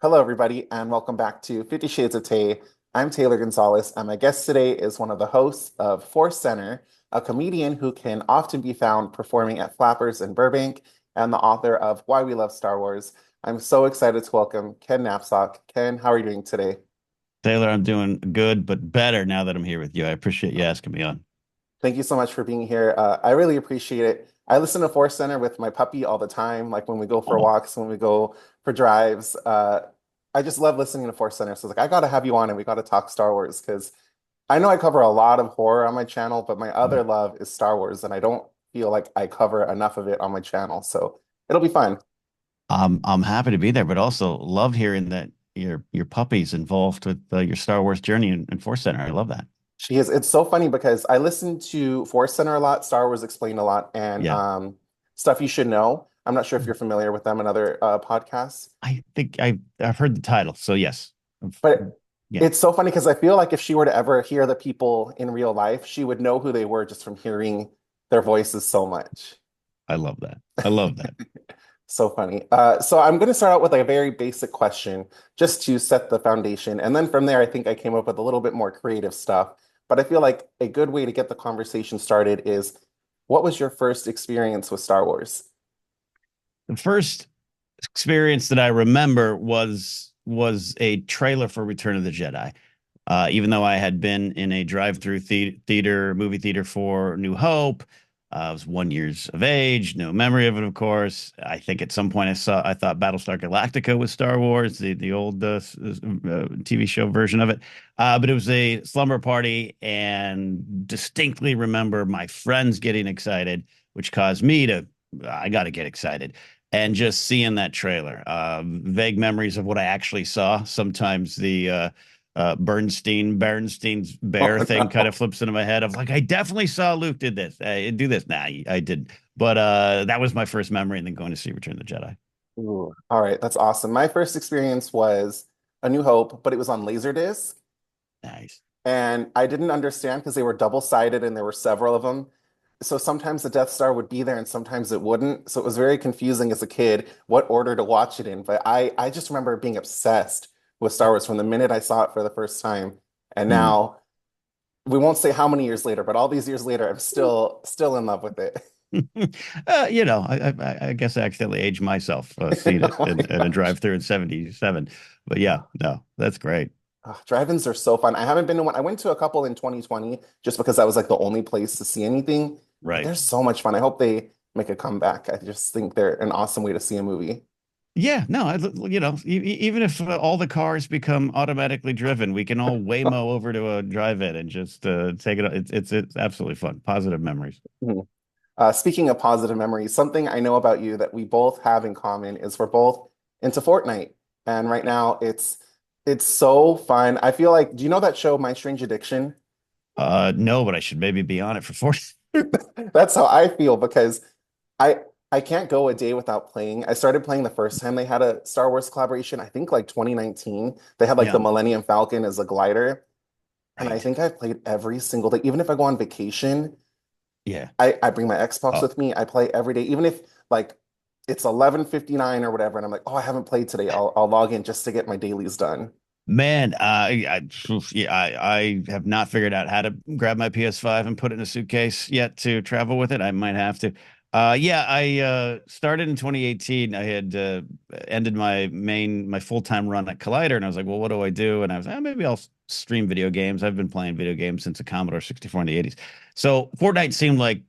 Hello, everybody, and welcome back to 50 Shades of Tay. I'm Taylor Gonzalez, and my guest today is one of the hosts of Force Center, a comedian who can often be found performing at Flappers in Burbank, and the author of Why We Love Star Wars. I'm so excited to welcome Ken Napzok. Ken, how are you doing today? Taylor, I'm doing good, but better now that I'm here with you. I appreciate you asking me on. Thank you so much for being here. I really appreciate it. I listen to Force Center with my puppy all the time, like when we go for Oh, walks, when we go for drives. I just love listening to Force Center. So it's like, I got to have you on and we got to talk Star Wars because I know I cover a lot of horror on my channel, but my other right. love is Star Wars, and I don't feel like I cover enough of it on my channel. So it'll be fun. I'm happy to be there, but also love hearing that your puppy's involved with your Star Wars journey and Force Center. I love that. She is. It's so funny because I listen to Force Center a lot, Star Wars Explained a lot, and Yeah. Stuff You Should Know. I'm not sure if you're familiar with them and other podcasts, I think I've heard the title, so yes. but Yeah, it's so funny because I feel like if she were to ever hear the people in real life, she would know who they were just from hearing their voices so much. I love that. I love that. So funny. So I'm going to start out with a very basic question just to set the foundation. And then from there, I think I came up with a little bit more creative stuff. But I feel like a good way to get the conversation started is what was your first experience with Star Wars? The first experience that I remember was a trailer for Return of the Jedi. Even though I had been in a drive-through movie theater for New Hope, I was 1 years of age, no memory of it, of course. I think at some point I thought Battlestar Galactica was Star Wars, the old TV show version of it. But it was a slumber party, and distinctly remember my friends getting excited, which caused me to, I got to get excited. And just seeing that trailer, vague memories of what I actually saw. Sometimes the Bernstein's Oh, bear thing kind no. of flips into my head of like, I definitely saw Luke did this, do this. Nah, I didn't. But that was my first memory, and then going to see Return of the Jedi. Ooh, all right, that's awesome. My first experience was A New Hope, but it was on Laserdisc. Nice. And I didn't understand because they were double-sided and there were several of them. So sometimes the Death Star would be there and sometimes it wouldn't. So it was very confusing as a kid what order to watch it in. But I just remember being obsessed with Star Wars from the minute I saw it for the first time. And Mm. now we won't say how many years later, but all these years later, I'm still in love with it. I guess I accidentally aged myself seeing it Oh my in a gosh. drive-through in '77. But yeah, no, that's great. Drive-ins are so fun. I haven't been to one. I went to a couple in 2020 just because that was like the only place to see anything. But Right. they're so much fun. I hope they make a comeback. I just think they're an awesome way to see a movie. Yeah, no, even if all the cars become automatically driven, we can all Waymo over to a drive-in and just take it. It's absolutely fun. Positive memories. Mhm. Speaking of positive memories, something I know about you that we both have in common is we're both into Fortnite. And right now it's so fun. I feel like, do you know that show, My Strange Addiction? No, but I should maybe be on it for 40. That's how I feel because I I can't go a day without playing. I started playing the first time they had a Star Wars collaboration, I think like 2019. They had like the Yeah, Millennium Falcon as a glider. And I right. think I've played every single day. Even if I go on vacation, Yeah. I bring my Xbox Oh, with me. I play every day. Even if like it's 11:59 or whatever, and I'm like, oh, I haven't played today. I'll log in just to get my dailies done. man, yeah, I have not figured out how to grab my PS5 and put it in a suitcase yet to travel with it. I might have to. Yeah, I started in 2018. I had ended my full-time run at Collider, and I was like, well, what do I do? And I was like, maybe I'll stream video games. I've been playing video games since a Commodore 64 in the 80s. So Fortnite seemed like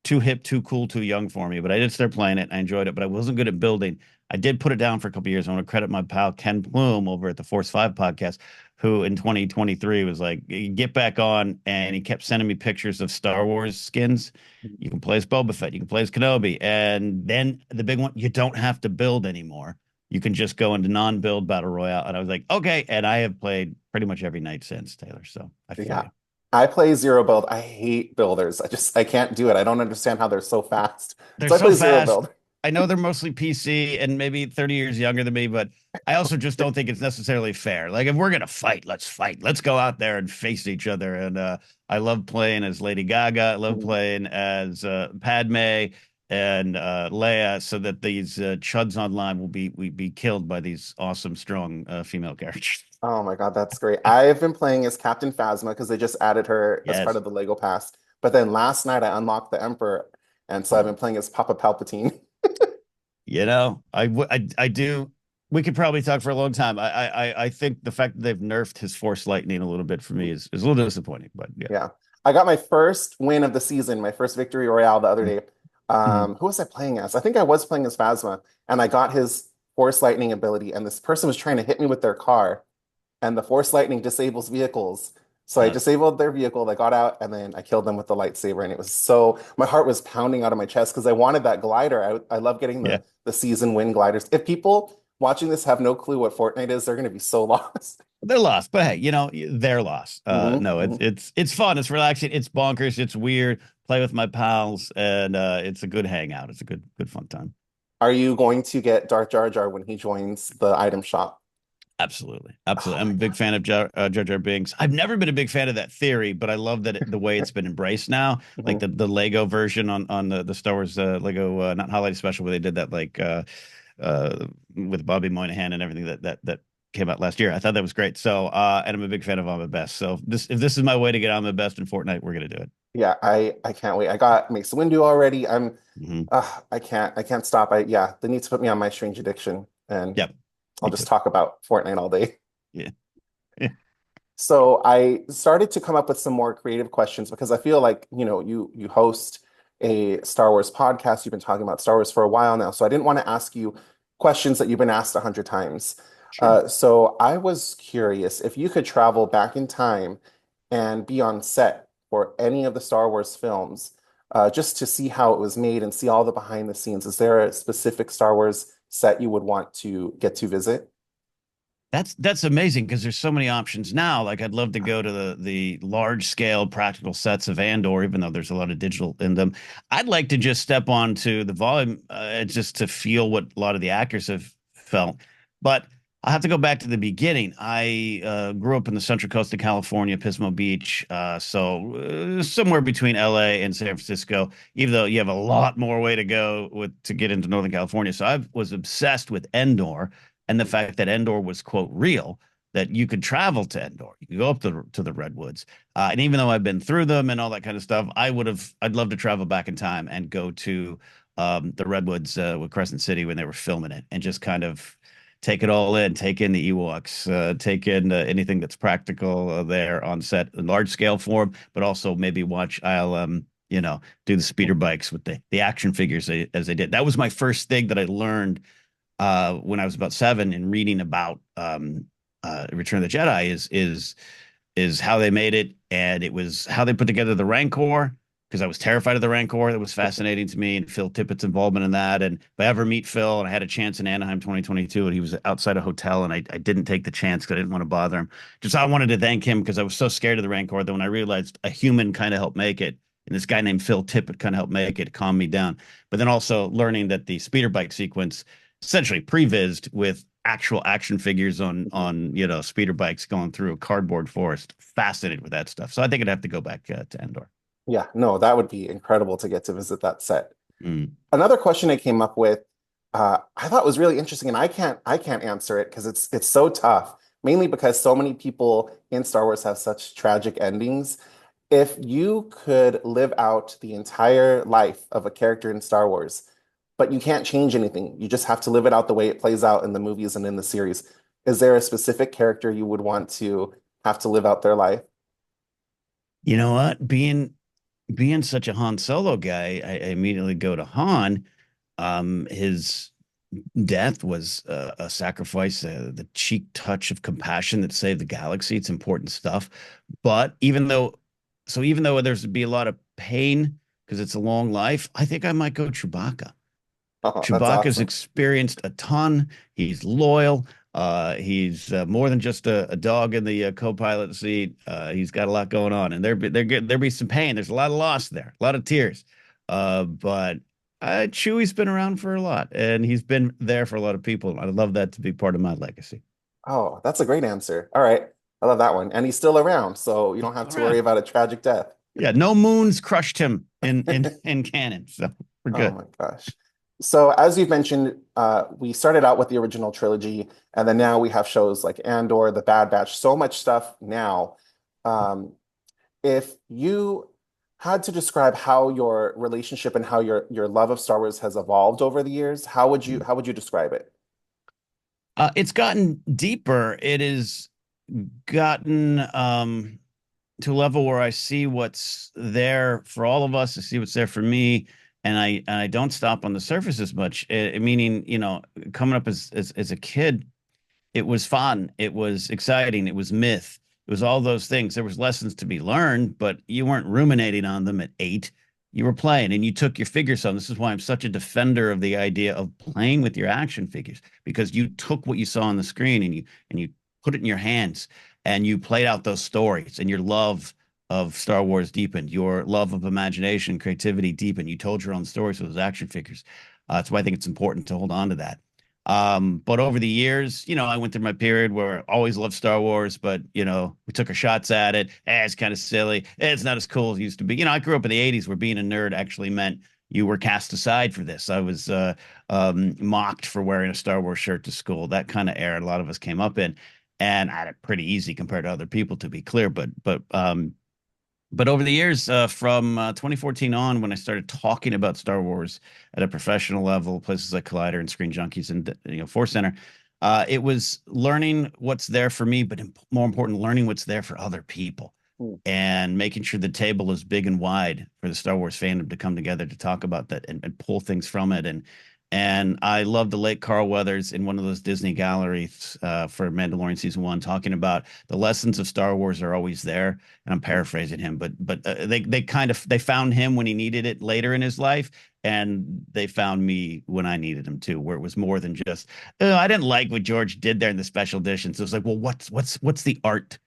too hip, too cool, too young for me. But I did start playing it. I enjoyed it, but I wasn't good at building. I did put it down for a couple of years. I want to credit my pal Ken Plume over at the Force 5 podcast, who in 2023 was like, get back on. And he kept sending me pictures of Star Wars skins. You can play as Boba Fett, you can play as Kenobi. And then the big one, you don't have to build anymore. You can just go into non-build battle royale. And I was like, okay. And I have played pretty much every night since, Taylor. So I feel Yeah. you. I play zero build. I hate builders. I can't do it. I don't understand how they're so fast. They're So I so play zero fast. build. I know they're mostly PC and maybe 30 years younger than me, but I also just don't think it's necessarily fair. Like if we're gonna fight, let's fight. Let's go out there and face each other. And I love playing as Lady Gaga. I love Mhm. playing as Padme. and Leia, so that these chuds online will be killed by these awesome, strong female characters. Oh my God, that's great. I've been playing as Captain Phasma because they just added her as part Yes. of the Lego Pass. But then last night I unlocked the Emperor, and so I've been playing as Papa Palpatine. I do. We could probably talk for a long time. I think the fact that they've nerfed his Force lightning a little bit for me is a little disappointing, but yeah. Yeah. I got my first win of the season, my first victory royale the other day. Mhm. Who was I playing as? I think I was playing as Phasma, and I got his Force Lightning ability, and this person was trying to hit me with their car, and the Force Lightning disables vehicles. So I Uh, disabled their vehicle, they got out, and then I killed them with the lightsaber. And it was so, my heart was pounding out of my chest because I wanted that glider. I love getting yeah, the season win gliders. If people watching this have no clue what Fortnite is, they're going to be so lost. they're lost, but hey, they're lost. Hmm. No, it's fun, it's relaxing, it's bonkers, it's weird. Play with my pals, and it's a good hangout. It's a good fun time. Are you going to get Darth Jar Jar when he joins the item shop? Absolutely. Oh Absolutely. I'm my a big fan of Jar Jar Binks. I've never been a big fan of that theory, but I love that the way it's been embraced now. Like God. the Lego version on the Star Wars Lego not holiday special where they did that with Bobby Moynihan and everything that came out last year. I thought that was great. So and I'm a big fan of I'm the Best. So this if this is my way to get I'm the Best in Fortnite, we're gonna do it. Yeah, I can't wait. I got Mace Windu already. Hmm. I can't stop. Yeah, they need to put me on my strange addiction and Yep. I'll Me just too. talk about Fortnite all day. Yeah. So I started to come up with some more creative questions because I feel like, you host a Star Wars podcast. You've been talking about Star Wars for a while now. So I didn't want to ask you questions that you've been asked 100 times. Sure. So I was curious if you could travel back in time and be on set for any of the Star Wars films, just to see how it was made and see all the behind the scenes. Is there a specific Star Wars set you would want to get to visit? That's amazing because there's so many options now. Like I'd love to go to the large scale practical sets of Andor, even though there's a lot of digital in them. I'd like to just step onto the volume just to feel what a lot of the actors have felt. But I have to go back to the beginning. I grew up in the Central Coast of California, Pismo Beach, so somewhere between LA and San Francisco. Even though you have a lot more way to go to get into Northern California, so I was obsessed with Endor and the fact that Endor was quote real, that you could travel to Endor, you could go up to the redwoods, and even though I've been through them and all that kind of stuff, I'd love to travel back in time and go to the redwoods with Crescent City when they were filming it, and just kind of take it all in, take in the Ewoks, take in anything that's practical there on set in large scale form, but also maybe watch ILM. Do the speeder bikes with the action figures as they did. That was my first thing that I learned when I was about 7 and reading about Return of the Jedi is how they made it, and it was how they put together the Rancor, because I was terrified of the Rancor. That was fascinating to me, and Phil Tippett's involvement in that. And if I ever meet Phil, and I had a chance in Anaheim 2022, and he was outside a hotel, and I didn't take the chance because I didn't want to bother him. Just I wanted to thank him because I was so scared of the Rancor that when I realized a human kind of helped make it, and this guy named Phil Tippett kind of helped make it, calmed me down. But then also learning that the speeder bike sequence essentially prevised with actual action figures on speeder bikes going through a cardboard forest. Fascinated with that stuff. So I think I'd have to go back to Endor. Yeah, no, that would be incredible to get to visit that set. Mm. Another question I came up with, I thought was really interesting, and I can't answer it because it's so tough, mainly because so many people in Star Wars have such tragic endings. If you could live out the entire life of a character in Star Wars, but you can't change anything, you just have to live it out the way it plays out in the movies and in the series, is there a specific character you would want to have to live out their life? You know what? Being such a Han Solo guy, I immediately go to Han. His death was a sacrifice, the cheek touch of compassion that saved the galaxy. It's important stuff. But even though there's be a lot of pain because it's a long life, I think I might go Chewbacca. Oh, that's Chewbacca's awesome. experienced a ton. He's loyal. He's more than just a dog in the co-pilot seat. He's got a lot going on, and there be some pain. There's a lot of loss there, a lot of tears. But Chewie's been around for a lot, and he's been there for a lot of people. I'd love that to be part of my legacy. Oh, that's a great answer. All right. I love that one. And he's still around, so you He's don't have still to worry around. about a tragic death. Yeah, no moons crushed him in canon, so we're Oh good. my gosh. So as you've mentioned, we started out with the original trilogy, and then now we have shows like Andor, The Bad Batch, so much stuff now. Um, if you had to describe how your relationship and how your love of Star Wars has evolved over the years, how would you describe it? It's gotten deeper. It has gotten to a level where I see what's there for all of us. I see what's there for me, and I don't stop on the surface as much. Meaning, coming up as a kid, it was fun, it was exciting, it was myth, it was all those things. There was lessons to be learned, but you weren't ruminating on them at 8. You were playing and you took your figures on. This is why I'm such a defender of the idea of playing with your action figures, because you took what you saw on the screen and you put it in your hands and you played out those stories, and your love of Star Wars deepened, your love of imagination, creativity deepened. You told your own stories with those action figures. That's why I think it's important to hold on to that. But over the years, I went through my period where I always loved Star Wars, but we took our shots at it. It's kind of silly. It's not as cool as it used to be. I grew up in the 80s where being a nerd actually meant you were cast aside for this. I was mocked for wearing a Star Wars shirt to school. That kind of era a lot of us came up in. And I had it pretty easy compared to other people, to be clear. But over the years, from 2014 on, when I started talking about Star Wars at a professional level, places like Collider and Screen Junkies and Force Center, it was learning what's there for me, but more important, learning what's there for other people, Hmm. and making sure the table is big and wide for the Star Wars fandom to come together to talk about that and pull things from it. And I love the late Carl Weathers in one of those Disney galleries for Mandalorian season 1, talking about the lessons of Star Wars are always there. And I'm paraphrasing him, but they found him when he needed it later in his life, and they found me when I needed him too, where it was more than just, oh, I didn't like what George did there in the special editions. It was like, well, what's the art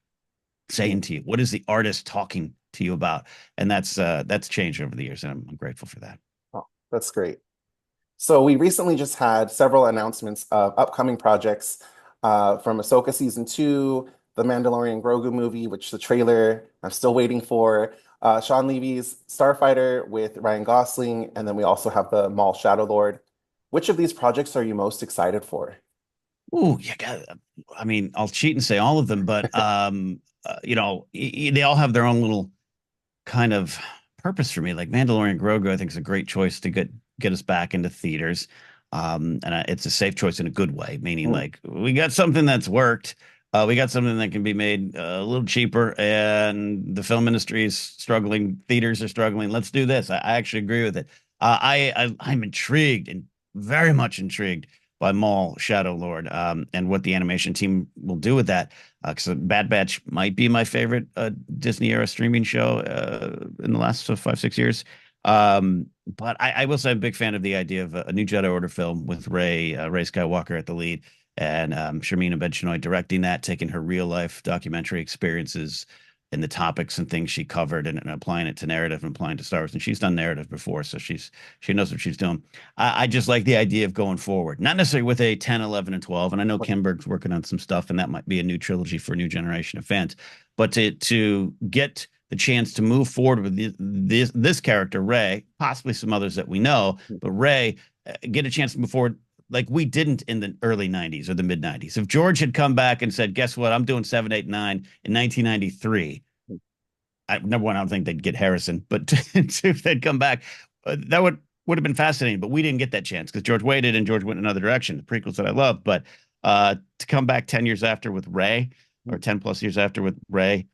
Hmm. saying to you? What is the artist talking to you about? And that's changed over the years, and I'm grateful for that. Oh, that's great. So we recently just had several announcements of upcoming projects from Ahsoka season 2, the Mandalorian Grogu movie, which the trailer I'm still waiting for, Sean Levy's Starfighter with Ryan Gosling, and then we also have the Maul Shadow Lord. Which of these projects are you most excited for? Ooh, I mean, I'll cheat and say all of them, but they all have their own little kind of purpose for me. Like Mandalorian Grogu, I think is a great choice to get us back into theaters. It's a safe choice in a good way, meaning Mm, like we got something that's worked. We got something that can be made a little cheaper, and the film industry is struggling. Theaters are struggling. Let's do this. I actually agree with it. I'm intrigued, and very much intrigued by Maul Shadow Lord, and what the animation team will do with that. Because Bad Batch might be my favorite Disney era streaming show in the last 5, 6 years. But I will say I'm a big fan of the idea of a new Jedi Order film with Ray Skywalker at the lead, and Sharmina Ben-Chinoy directing that, taking her real life documentary experiences and the topics and things she covered, and applying it to narrative and applying to Star Wars. And she's done narrative before, so she knows what she's doing. I just like the idea of going forward, not necessarily with a 10, 11, and 12. And I know Kimberg's working on some stuff, and that might be a new trilogy for a new generation of fans. But to get the chance to move forward with this character, Ray, possibly some others that we know, but Ray, get a chance to move forward like we didn't in the early 90s or the mid 90s. If George had come back and said, guess what? I'm doing 7, 8, 9 in 1993. Number one, I don't think they'd get Harrison, but if they'd come back, that would have been fascinating. But we didn't get that chance because George waited and George went in another direction. The prequels that I love, but to come back 10 years after with Ray, or 10 plus years after with Ray,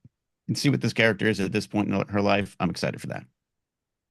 and see what this character is at this point in her life, I'm excited for that.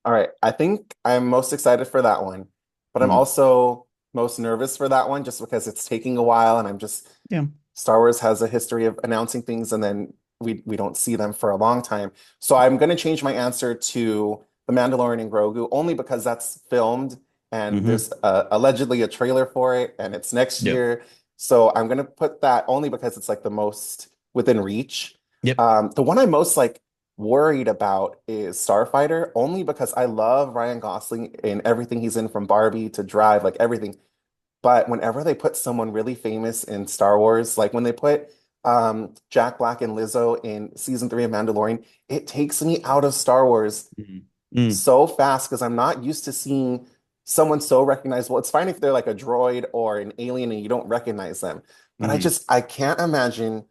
All right, I think I'm most excited for that one, but I'm Mm, also most nervous for that one just because it's taking a while and I'm just yeah. Star Wars has a history of announcing things and then we don't see them for a long time. So I'm going to change my answer to The Mandalorian and Grogu only because that's filmed and Mm-hmm. there's allegedly a trailer for it and it's next Yep. year. So I'm going to put that only because it's like the most within reach. Yep. The one I'm most like worried about is Starfighter only because I love Ryan Gosling in everything he's in from Barbie to Drive, like everything. But whenever they put someone really famous in Star Wars, like when they put Jack Black and Lizzo in season 3 of Mandalorian, it takes me out of Star Wars Mhm. Mm, so fast because I'm not used to seeing someone so recognizable. It's fine if they're like a droid or an alien and you don't recognize them, but mhm. I can't imagine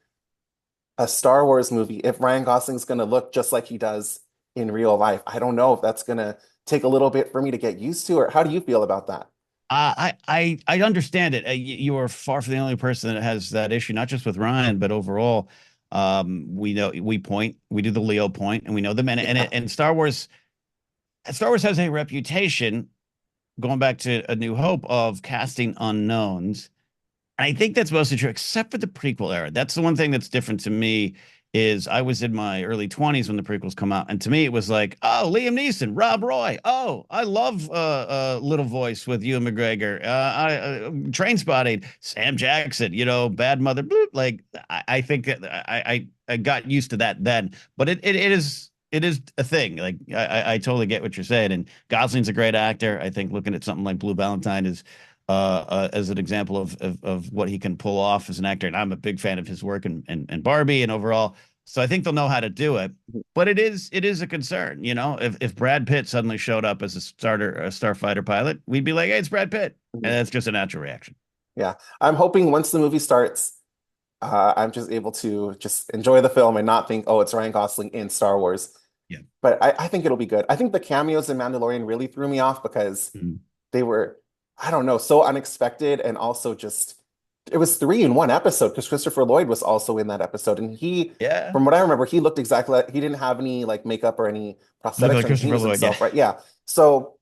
a Star Wars movie if Ryan Gosling's going to look just like he does in real life. I don't know if that's going to take a little bit for me to get used to, or how do you feel about that? I understand it. You are far from the only person that has that issue, not just with Ryan, but overall. We know we do the Leo point, and we know them, Yeah. and Star Wars has a reputation going back to A New Hope of casting unknowns. I think that's mostly true, except for the prequel era. That's the one thing that's different to me is I was in my early 20s when the prequels come out. And to me, it was like, oh, Liam Neeson, Rob Roy. Oh, I love Little Voice with Ewan McGregor. Train Spotting, Sam Jackson, Bad Mother. Bloop. Like, I think that I got used to that then. But it is a thing. Like, I totally get what you're saying. And Gosling's a great actor. I think looking at something like Blue Valentine is as an example of what he can pull off as an actor. And I'm a big fan of his work and Barbie and overall. So I think they'll know how to do it. But it is a concern, if Brad Pitt suddenly showed up as a starfighter pilot, we'd be like, hey, it's Brad Pitt. And that's just a natural reaction. Yeah. I'm hoping once the movie starts, I'm just able to just enjoy the film and not think, oh, it's Ryan Gosling in Star Wars. Yeah. But I think it'll be good. I think the cameos in Mandalorian really threw me off because Mhm. they were, I don't know, so unexpected and also just it was three in one episode because Christopher Lloyd was also in that episode. And he, Yeah. from what I remember, he looked exactly like he didn't have any like makeup or any Look prosthetics like or anything. He Christopher was Lloyd. Yeah. himself, right? Yeah. So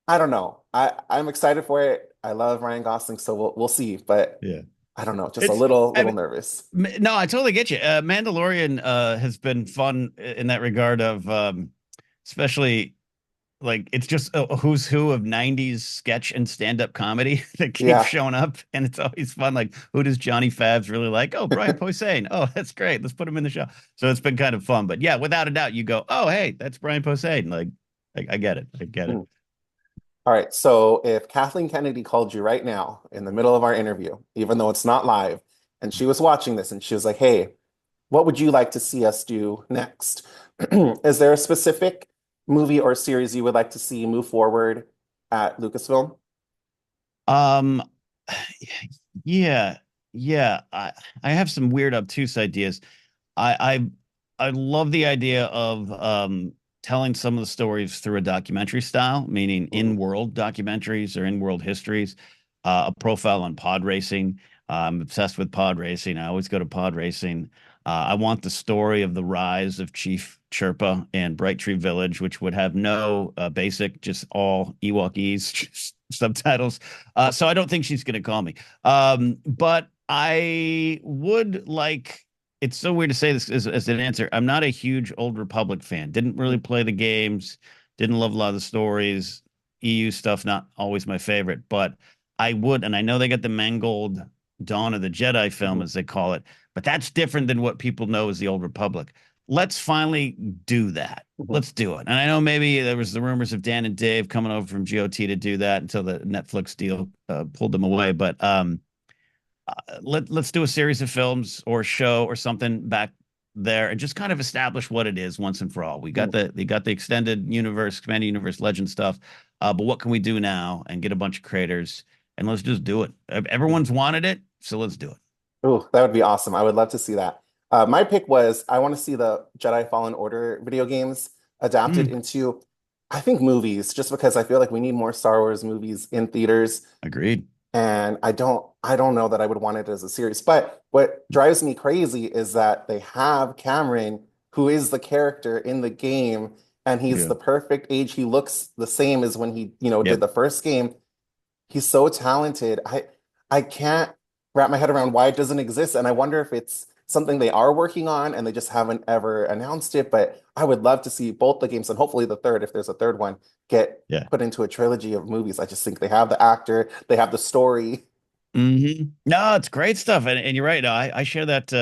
I don't know. I'm excited for it. I love Ryan Gosling, so we'll see. But Yeah. I don't know, just a It's, I little mean, nervous. no, I totally get you. Mandalorian has been fun in that regard of especially like it's just a who's who of 90s sketch and stand-up comedy that keeps Yeah. showing up, and it's always fun. Like, who does Johnny Favs really like? Oh, Brian Posehn. Oh, that's great, let's put him in the show. So it's been kind of fun. But yeah, without a doubt, you go, oh, hey, that's Brian Posehn. Like, I get it, I get it. Hmm. All right. So if Kathleen Kennedy called you right now in the middle of our interview, even though it's not live, and she was watching this and she was like, hey, what would you like to see us do next? Is there a specific movie or series you would like to see move forward at Lucasfilm? um yeah, yeah, I have some weird obtuse ideas. I love the idea of telling some of the stories through a documentary style, meaning Mhm. in-world documentaries or in-world histories. A profile on pod racing. I'm obsessed with pod racing. I always go to pod racing. I want the story of the rise of Chief Chirpa and Bright Tree Village, which would have no basic, just all Ewokese subtitles. So I don't think she's going to call me. But I would like it's so weird to say this as an answer. I'm not a huge Old Republic fan. Didn't really play the games. Didn't love a lot of the stories. EU stuff, not always my favorite. But I would, and I know they got the mangled Dawn of the Jedi film, Mhm. as they call it, but that's different than what people know as the Old Republic. Let's finally do that. Mhm. Let's do it. And I know maybe there was the rumors of Dan and Dave coming over from GOT to do that until the Netflix deal pulled them away. But let's do a series of films or show or something back there and just kind of establish what it is once and for all. Mhm. We got the extended universe, expanded universe, legend stuff. But what can we do now and get a bunch of creators and let's just do it. Mhm. Everyone's wanted it, so let's do it. Ooh, that would be awesome. I would love to see that. My pick was I want to see the Jedi Fallen Order video games adapted Mm, into, I think, movies, just because I feel like we need more Star Wars movies in theaters. agreed. And I don't know that I would want it as a series. But what drives me crazy is that they have Cameron, who is the character in the game, and he's Yeah. the perfect age. He looks the same as when he, did Yep. the first game. He's so talented. I can't wrap my head around why it doesn't exist. And I wonder if it's something they are working on and they just haven't ever announced it. But I would love to see both the games and hopefully the third, if there's a third one, get Yeah. put into a trilogy of movies. I just think they have the actor, they have the story. No, it's great stuff. And you're right. No, I share that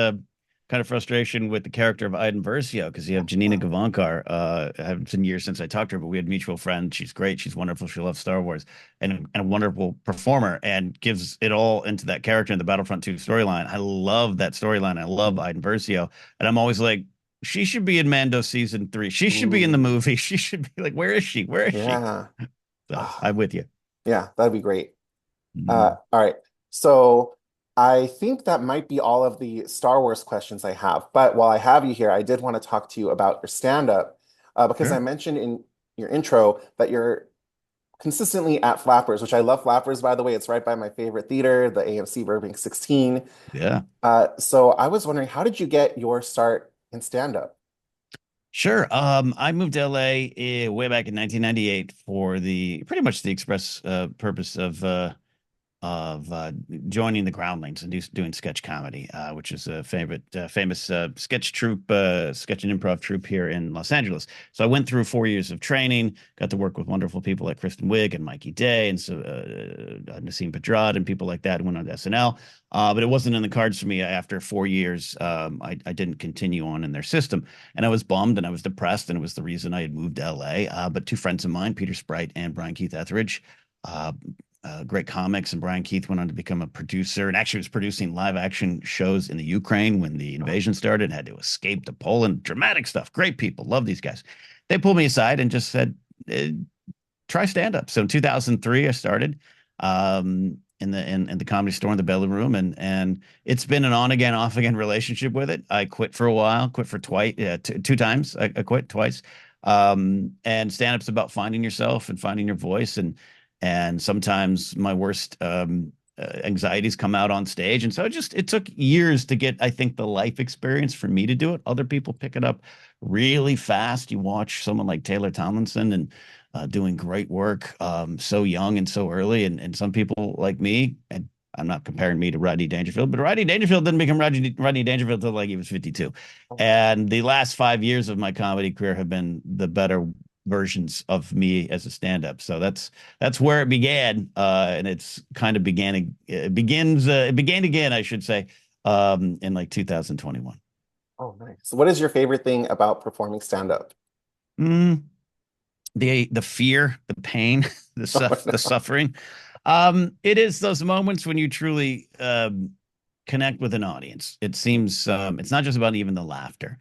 kind of frustration with the character of Iden Versio because you have Janina Gavankar. I haven't been years since I talked to her, but we had mutual friends. She's great. She's wonderful. She loves Star Wars and a wonderful performer and gives it all into that character in the Battlefront 2 storyline. I love that storyline. I love Iden Versio. And I'm always like, she should be in Mando season 3. She should be in the Ooh, movie. She should be like, where is she? Where is she? yeah. So Ah, I'm with you. yeah, that'd be great. Mm, All right. So I think that might be all of the Star Wars questions I have. But while I have you here, I did want to talk to you about your stand-up because I sure. mentioned in your intro that you're consistently at Flappers, which I love Flappers, by the way. It's right by my favorite theater, the AMC Burbank 16. Yeah. So I was wondering, how did you get your start in stand-up? Sure. I moved to LA way back in 1998 for the pretty much the express purpose of joining the Groundlings and doing sketch comedy, which is a famous sketch troupe, sketch and improv troupe here in Los Angeles. So I went through 4 years of training, got to work with wonderful people like Kristen Wiig and Mikey Day and so Nassim Pedrad and people like that who went on to SNL. But it wasn't in the cards for me after 4 years. I didn't continue on in their system, and I was bummed and I was depressed, and it was the reason I had moved to LA. But two friends of mine, Peter Sprite and Brian Keith Etheridge, uh, great comics, and Brian Keith went on to become a producer and actually was producing live action shows in the Ukraine when the invasion started, had to escape to Poland. Dramatic stuff. Great people. Love these guys. They pulled me aside and just said, try stand up. So in 2003, I started in the comedy store in the Belly Room, and it's been an on again, off again relationship with it. I quit for a while, quit for twice, two times. I quit twice. And stand up's about finding yourself and finding your voice, and sometimes my worst anxieties come out on stage. And so it took years to get, I think, the life experience for me to do it. Other people pick it up really fast. You watch someone like Taylor Tomlinson and doing great work so young and so early. And some people like me, and I'm not comparing me to Rodney Dangerfield, but Rodney Dangerfield didn't become Rodney Dangerfield until like he was 52. And the last 5 years of my comedy career have been the better versions of me as a stand-up. So that's where it began, and it's kind of it began again, I should say, in like 2021. Oh, nice. So what is your favorite thing about performing stand-up? Mm, the fear, the pain, Oh, the no. suffering. It is those moments when you truly connect with an audience. It seems it's not just about even the laughter.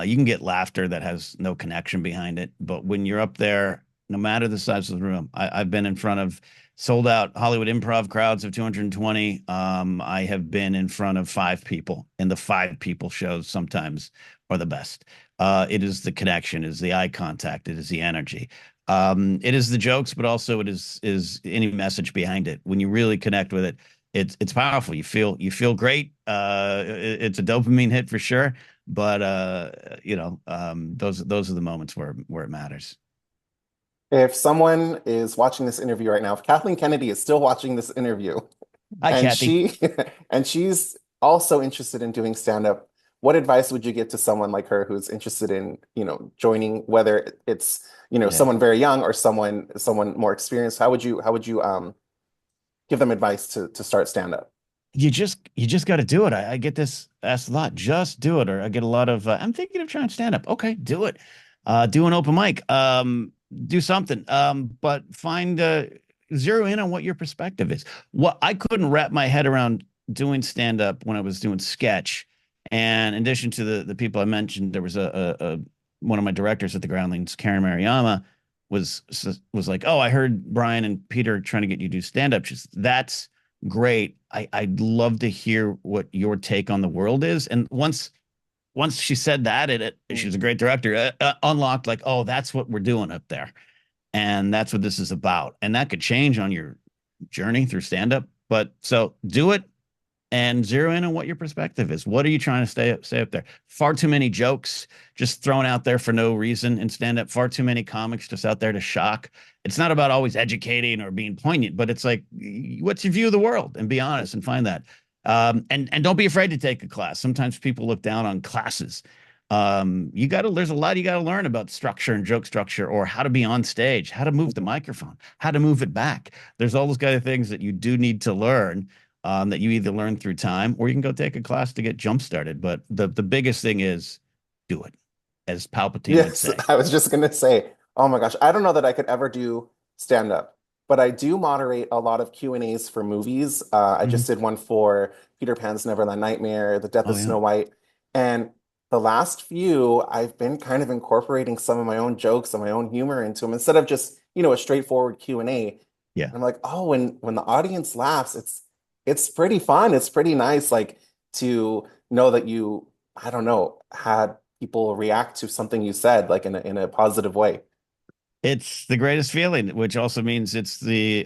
You can get laughter that has no connection behind it, but when you're up there, no matter the size of the room, I've been in front of sold out Hollywood improv crowds of 220. I have been in front of five people, and the five people shows sometimes are the best. It is the connection, it is the eye contact, it is the energy. It is the jokes, but also it is any message behind it. When you really connect with it, it's powerful. You feel great. It's a dopamine hit for sure, but those are the moments where it matters. If someone is watching this interview right now, if Kathleen Kennedy is still watching this interview Hi, and Kathy. she and she's also interested in doing stand-up, what advice would you give to someone like her who's interested in, joining, whether it's, Yeah. someone very young or someone more experienced? How would you give them advice to start stand-up? You just got to do it. I get this asked a lot. Just do it, or I get a lot of I'm thinking of trying stand up. Okay, do it. Do an open mic. Do something. But find zero in on what your perspective is. What I couldn't wrap my head around doing stand up when I was doing sketch. And in addition to the people I mentioned, there was a one of my directors at the Groundlings, Karen Mariyama, was like, "Oh, I heard Brian and Peter trying to get you to do stand up." Just that's great. I'd love to hear what your take on the world is. And once she said that, she was a great director. Unlocked like, oh, that's what we're doing up there, and that's what this is about. And that could change on your journey through stand up. But so do it and zero in on what your perspective is. What are you trying to stay up there? Far too many jokes just thrown out there for no reason in stand up. Far too many comics just out there to shock. It's not about always educating or being poignant, but it's like, what's your view of the world? And be honest and find that. And don't be afraid to take a class. Sometimes people look down on classes. There's a lot you got to learn about structure and joke structure, or how to be on stage, how to move the microphone, how to move it back. There's all those kind of things that you do need to learn. that you either learn through time or you can go take a class to get jump started. But the biggest thing is do it, as Palpatine would Yes, say. I was just gonna say, oh my gosh, I don't know that I could ever do stand up, but I do moderate a lot of Q&As for movies. I Mhm. just did one for Peter Pan's Neverland Nightmare, The Death Oh of yeah. Snow White, and the last few, I've been kind of incorporating some of my own jokes and my own humor into them instead of just, a straightforward Q&A. Yeah. I'm like, oh, when the audience laughs, it's pretty fun. It's pretty nice, like to know that you, I don't know, had people react to something you said, like in a positive way. It's the greatest feeling, which also means it's the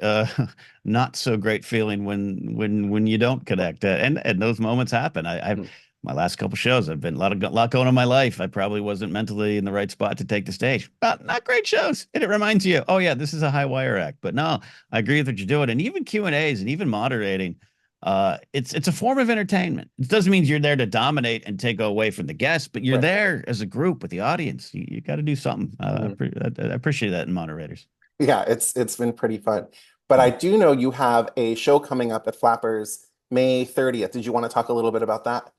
not so great feeling when you don't connect. And those moments happen. I Mhm. my last couple shows, I've been a lot going on in my life. I probably wasn't mentally in the right spot to take the stage. But not great shows, and it reminds you, oh yeah, this is a high wire act. But no, I agree with what you're doing, and even Q&As and even moderating. It's a form of entertainment. It doesn't mean you're there to dominate and take away from the guests, but you're Right. there as a group with the audience. You got to do something. Mhm. I appreciate that in moderators. Yeah, it's been pretty fun. But I Yeah. do know you have a show coming up at Flappers May 30th. Did you want to talk a little bit about that?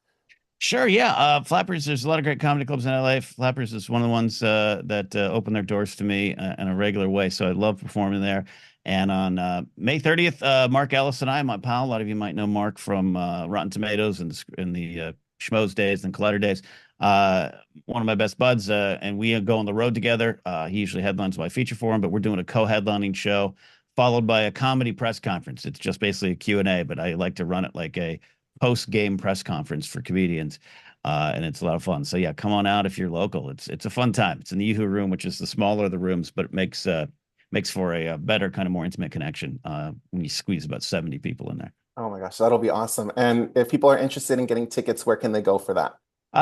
Sure, yeah. Flappers, there's a lot of great comedy clubs in LA. Flappers is one of the ones that open their doors to me in a regular way. So I love performing there. And on May 30th, Mark Ellis and I, my pal, a lot of you might know Mark from Rotten Tomatoes and the Schmoes days and Collider days. Uh, One of my best buds, and we go on the road together. He usually headlines my feature for him, but we're doing a co-headlining show followed by a comedy press conference. It's just basically a Q&A, but I like to run it like a post-game press conference for comedians. And it's a lot of fun. So yeah, come on out if you're local. It's a fun time. It's in the Yoo-Hoo room, which is the smaller of the rooms, but it makes for a better kind of more intimate connection when you squeeze about 70 people in there. Oh my gosh, that'll be awesome. And if people are interested in getting tickets, where can they go for that?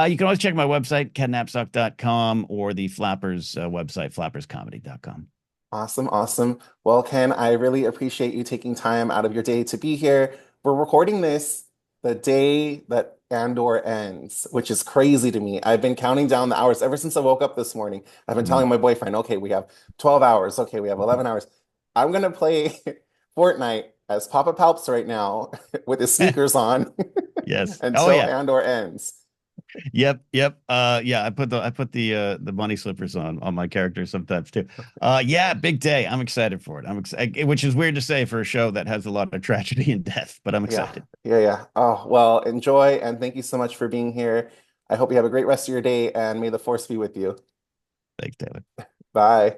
You can always check my website, kennapzok.com, or the Flappers website, flapperscomedy.com. Awesome, awesome. Well, Ken, I really appreciate you taking time out of your day to be here. We're recording this the day that Andor ends, which is crazy to me. I've been counting down the hours ever since I woke up this morning. I've been Mm. telling my boyfriend, okay, we have 12 hours. Okay, we have 11 hours. I'm gonna play Fortnite as Papa Palps right now with his sneakers on Yes. Oh until yeah. Andor ends. Yep, yep. Yeah, I put the bunny slippers on my character sometimes too. Yeah, big day. I'm excited for it. I'm excited, which is weird to say for a show that has a lot of tragedy and death, but I'm Yeah, excited. yeah, yeah. Oh, well, enjoy and thank you so much for being here. I hope you have a great rest of your day and may the force be with you. Thanks, Taylor. Bye.